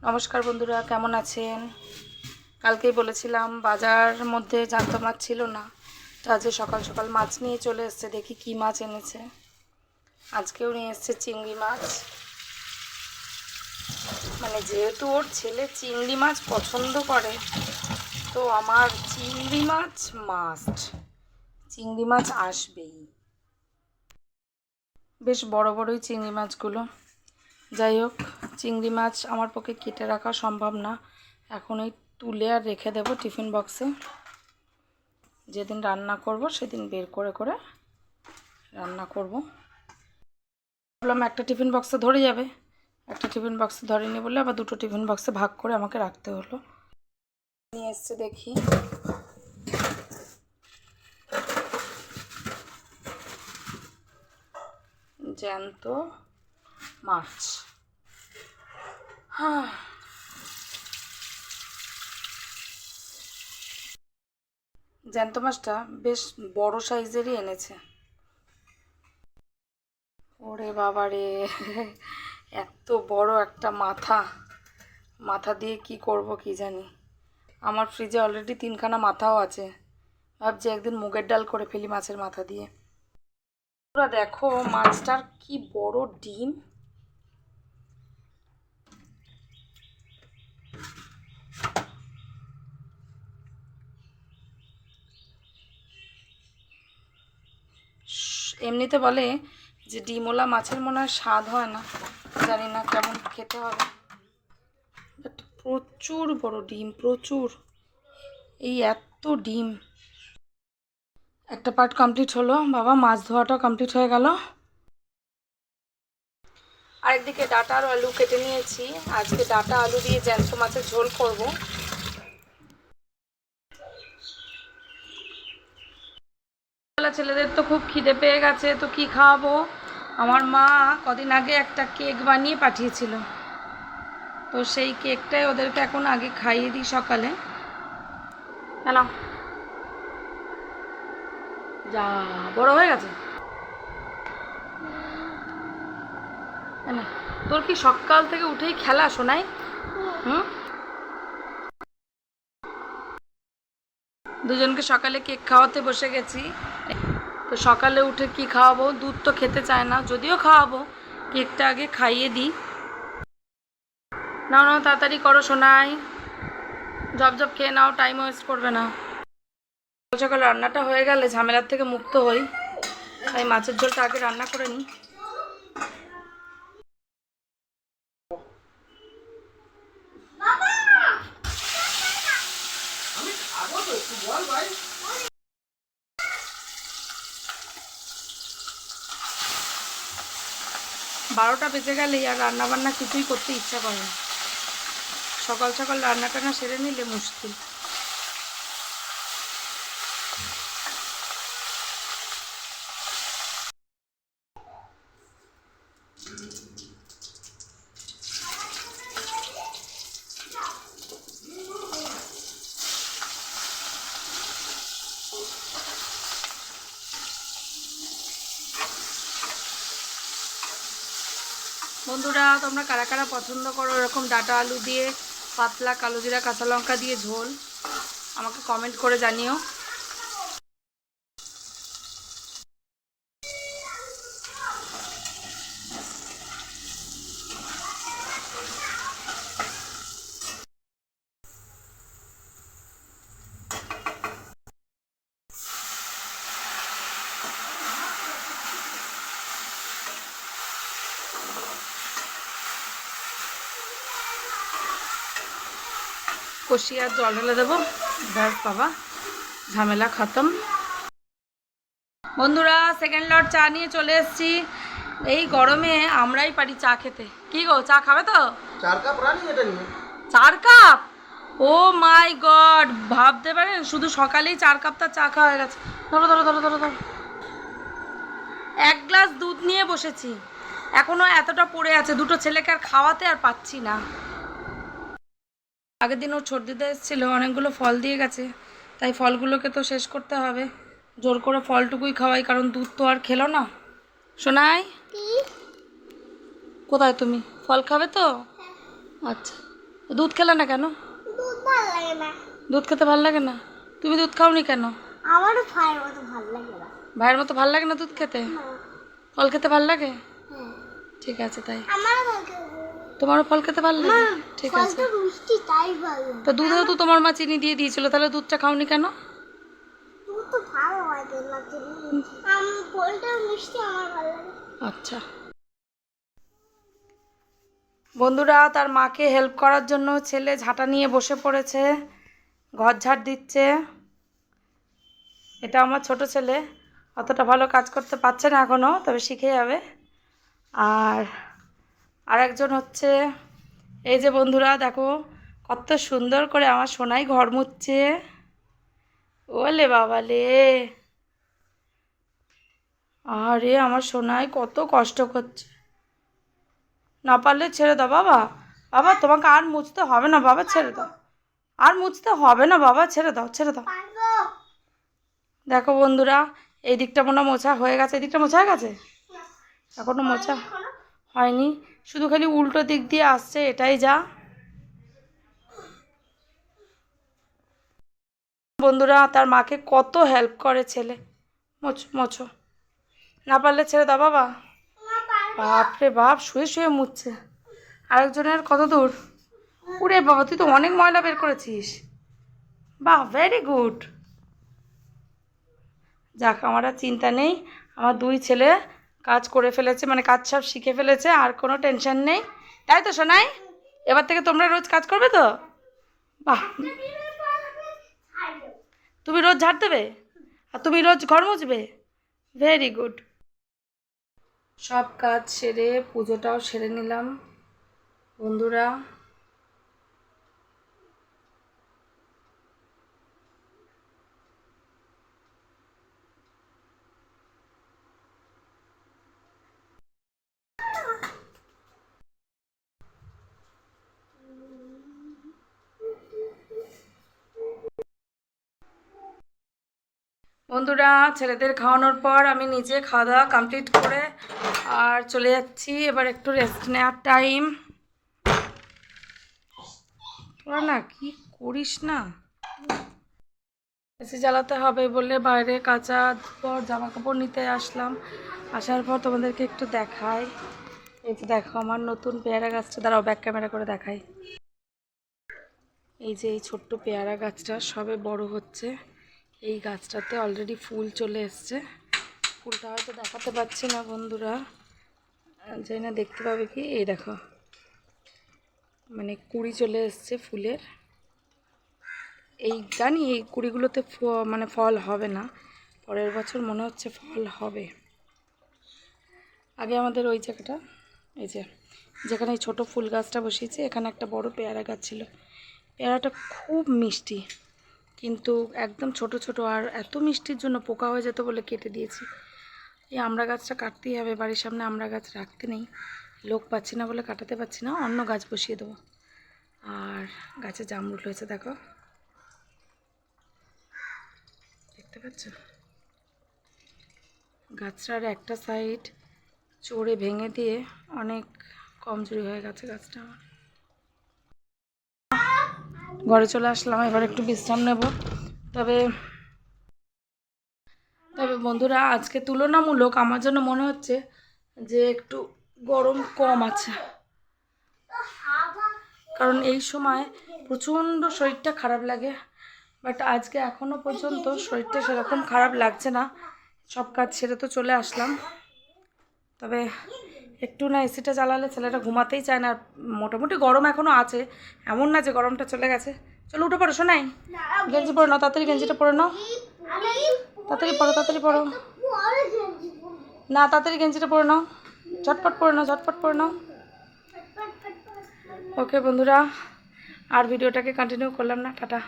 নমস্কার বন্ধুরা, কেমন আছেন? কালকেই বলেছিলাম বাজার মধ্যে জ্যান্ত মাছ ছিল না, তো আজকে সকাল সকাল মাছ নিয়ে চলে এসেছে। দেখি কি মাছ এনেছে। আজকেও নিয়ে এসেছে চিংড়ি মাছ। মানে যেহেতু ওর ছেলে চিংড়ি মাছ পছন্দ করে, তো আমার চিংড়ি মাছ মাস্ট, চিংড়ি মাছ আসবেই। বেশ বড় বড়ই চিংড়ি মাছগুলো। যাই হোক, চিংড়ি মাছ আমার পক্ষে কেটে রাখা সম্ভব না, এখন ওই তুলে আর রেখে দেবো টিফিন বক্সে। যেদিন রান্না করব সেদিন বের করে করে রান্না করব। ভাবলাম একটা টিফিন বক্সে ধরে যাবে, একটা টিফিন বক্সে ধরেনি বলে আবার দুটো টিফিন বক্সে ভাগ করে আমাকে রাখতে হলো। নিয়ে এসছে দেখি জ্যান্ত মাছ। হ্যাঁ, জ্যান্ত মাছটা বেশ বড় সাইজেরই এনেছে। ওরে বাবা রে, এত বড় একটা মাথা! মাথা দিয়ে কি করব কি জানি। আমার ফ্রিজে অলরেডি 3খানা মাথাও আছে, ভাবছি একদিন মুগের ডাল করে ফেলি মাছের মাথা দিয়ে। তোরা দেখো মাছটার কি বড় ডিম! এমনিতে বলে যে ডিমওয়ালা মাছের মনে হয় স্বাদ হয় না, জানি না কেমন খেতে হবে। বাট প্রচুর বড় ডিম, প্রচুর। এই এত ডিম! একটা পার্ট কমপ্লিট হলো, বাবা মাছ ধোয়াটাও কমপ্লিট হয়ে গেল। আরেকদিকে ডাঁটা আর আলু কেটে নিয়েছি। আজকে ডাঁটা আলু দিয়ে জ্যান্ত মাছের ঝোল করব। ছেলেদের তো খুব খিদে পেয়ে গেছে, তো কি খাওয়াবো? আমার মা কদিন আগে একটা কেক বানিয়ে পাঠিয়েছিল, তো সেই কেকটাই ওদেরকে এখন আগে খাইয়ে দিই সকালে। কেন যা বড় হয়ে গেছে কেন? তোর কি সকাল থেকে উঠেই খেলা শোনাই? দুজনকে সকালে কেক খাওয়াতে বসে গেছি। তো সকালে উঠে কি খাওয়াবো? দুধ তো খেতে চায় না, যদিও খাওয়াবো, কেকটা আগে খাইয়ে দিই। নাও নাও, তাড়াতাড়ি করো শোনাই, জব জব খেয়ে নাও, টাইম ওয়েস্ট করবে না। সকাল সকাল রান্নাটা হয়ে গেলে ঝামেলার থেকে মুক্ত হই, তাই মাছের ঝোলটা আগে রান্না করে নিই। বারোটা বেজে গেলেই আর রান্নাবান্না কিছুই করতে ইচ্ছা করে না। সকাল সকাল রান্নাটা না সেরে নিলে মুশকিল। বন্ধুরা, তোমরা কারা কারা পছন্দ করো এরকম ডাঁটা আলু দিয়ে পাতলা কালো জিরা কাঁচা লঙ্কা দিয়ে ঝোল, আমাকে কমেন্ট করে জানিও। কষিয়ে আর জল ঢেলে দেবো, ব্যাস বাবা, ঝামেলা খতম। বন্ধুরা, সেকেন্ড লট চা নিয়ে চলে এসেছি। এই গরমে আমরাই পারি চা খেতে। কি গো, চা খাবে তো? 4 কাপ রানি এটা নিয়ে 4 কাপ? ও মাই গড, ভাবতে পারেন শুধু সকালেই 4 কাপ তার চা খাওয়া হয়ে গেছে। ধরো ধরো ধরো ধরো ধরো। 1 গ্লাস দুধ নিয়ে বসেছি, এখনো এতটা পড়ে আছে, দুটো ছেলেকে আর খাওয়াতে আর পাচ্ছি না। আগের দিন ওর সর্দিতে এসেছিলো, অনেকগুলো ফল দিয়ে গেছে, তাই ফলগুলোকে তো শেষ করতে হবে। জোর করে ফলটুকুই খাওয়াই, কারণ দুধ তো আর খেলো না। শোনাই, কোথায় তুমি? ফল খাবে তো? আচ্ছা, দুধ খেলে না কেন? দুধ ভালো লাগে না। দুধ খেতে ভালো লাগে না? তুমি দুধ খাওনি কেন? আমারও ভাইয়ের মতো ভালো লাগে না। ভাইয়ের মতো ভালো লাগে না দুধ খেতে? ফল খেতে ভালো লাগে? হ্যাঁ, ঠিক আছে তাই। আমারও ভালো লাগে। তোমারও ফল খেতে ভালো লাগে? ঠিক আছে। ফলটা মিষ্টি তাই ভালো। তো দুধেও তো তোমার মা চিনি দিয়ে দিয়েছিল, তাহলে দুধটা খাওনি কেন? দুধ তো ভালো হয় না চিনি। ফলটা মিষ্টি আমার ভালো লাগে। আচ্ছা বন্ধুরা, তার মাকে হেল্প করার জন্য ছেলে ঝাঁটা নিয়ে বসে পড়েছে, ঘর ঝাড় দিচ্ছে। এটা আমার ছোট ছেলে, অতটা ভালো কাজ করতে পারছে না এখনও, তবে শিখে যাবে। আর আরেকজন হচ্ছে, এই যে বন্ধুরা দেখো কত সুন্দর করে আমার সোনাই ঘর মুছছে। ওলে বাবালে, আরে আমার সোনাই কত কষ্ট করছে। না পারলে ছেড়ে দাও বাবা। বাবা তোমাকে আর মুছতে হবে না বাবা, ছেড়ে দাও। আর মুছতে হবে না বাবা, ছেড়ে দাও ছেড়ে দাও। দেখো বন্ধুরা, এই দিকটা মনে হয় মোছা হয়ে গেছে, এই দিকটা মোছা হয়ে গেছে, এখনো মোছা হয়নি, শুধু খালি উল্টো দিক দিয়ে আসছে, এটাই যা। বন্ধুরা, তার মাকে কত হেল্প করে ছেলে। মোছো মোছো, না পারলে ছেড়ে দাও বাবা। বাপরে বাপ, শুয়ে শুয়ে মুছছে। আরেকজনের কত দূর? উরে বাবা, তুই তো অনেক ময়লা বের করেছিস। বাহ, ভেরি গুড। যাক, আমার আর চিন্তা নেই, আমার দুই ছেলে কাজ করে ফেলেছে, মানে কাজ সব শিখে ফেলেছে, আর কোনো টেনশন নেই। তাই তো সোনাই? এবার থেকে তোমরা রোজ কাজ করবে তো? বাহ, তুমি রোজ ঝাড় দেবে আর তুমি রোজ ঘর মুছবে? Very good. সব কাজ সেরে পুজোটাও সেরে নিলাম বন্ধুরা। বন্ধুরা, ছেলেদের খাওয়ানোর পর আমি নিজে খাওয়া দাওয়া কমপ্লিট করে আর চলে যাচ্ছি, এবার একটু রেস্ট নেওয়ার টাইম। তোরা না কি করিস না, এসি জ্বালাতে হবে বলে বাইরে কাঁচা পর জামা কাপড় নিতে আসলাম। আসার পর তোমাদেরকে একটু দেখাই, এই যে দেখো আমার নতুন পেয়ারা গাছটা, দাঁড়াও ব্যাক ক্যামেরা করে দেখাই। এই যে এই ছোট্ট পেয়ারা গাছটা সবে বড় হচ্ছে, এই গাছটাতে অলরেডি ফুল চলে এসছে। ফুলটা হয়তো দেখাতে পাচ্ছি না বন্ধুরা, যাই না দেখতে পাবে কি, এই দেখো মানে কুড়ি চলে এসছে ফুলের। এই জানি এই কুড়িগুলোতে মানে ফল হবে না, পরের বছর মনে হচ্ছে ফল হবে। আগে আমাদের ওই জায়গাটা, এই যে যেখানে এই ছোটো ফুল গাছটা বসিয়েছে, এখানে একটা বড় পেয়ারা গাছ ছিল। পেয়ারাটা খুব মিষ্টি, কিন্তু একদম ছোট ছোট, আর এত মিষ্টির জন্য পোকা হয়ে যেত বলে কেটে দিয়েছি। এই আমড়া গাছটা কাটতেই হবে, বাড়ির সামনে আমড়া গাছ রাখতে নেই, লোক পাচ্ছি না বলে কাটাতে পারছি না, অন্য গাছ বসিয়ে দেবো। আর গাছে জামরুল হয়েছে দেখো, দেখতে পাচ্ছ গাছটার একটা সাইড চড়ে ভেঙে দিয়ে অনেক কমজোরি হয়ে গেছে গাছটা আমার। ঘরে চলে আসলাম, এবার একটু বিশ্রাম নেব। তবে বন্ধুরা, আজকে তুলনামূলক আমার জন্য মনে হচ্ছে যে একটু গরম কম আছে, কারণ এই সময় প্রচণ্ড শরীরটা খারাপ লাগে। বাট আজকে এখনও পর্যন্ত শরীরটা সেরকম খারাপ লাগছে না, সব কাজ ছেড়ে তো চলে আসলাম। তবে একটু না এসিটা চালালে ছেলেটা ঘুমাতেই চায় না, আর মোটামুটি গরম এখনও আছে, এমন না যে গরমটা চলে গেছে। চলো উঠে পড়ো শোনাই, গেঞ্জি পরে নাও তাড়াতাড়ি, গেঞ্জিটা পরে নাও, তাড়াতাড়ি পরো তাড়াতাড়ি পরো, না তাড়াতাড়ি গেঞ্জিটা পরে নাও, ঝটপট পরে নাও ঝটপট পরে নাও। ওকে বন্ধুরা, আর ভিডিওটাকে কন্টিনিউ করলাম না, টাটা।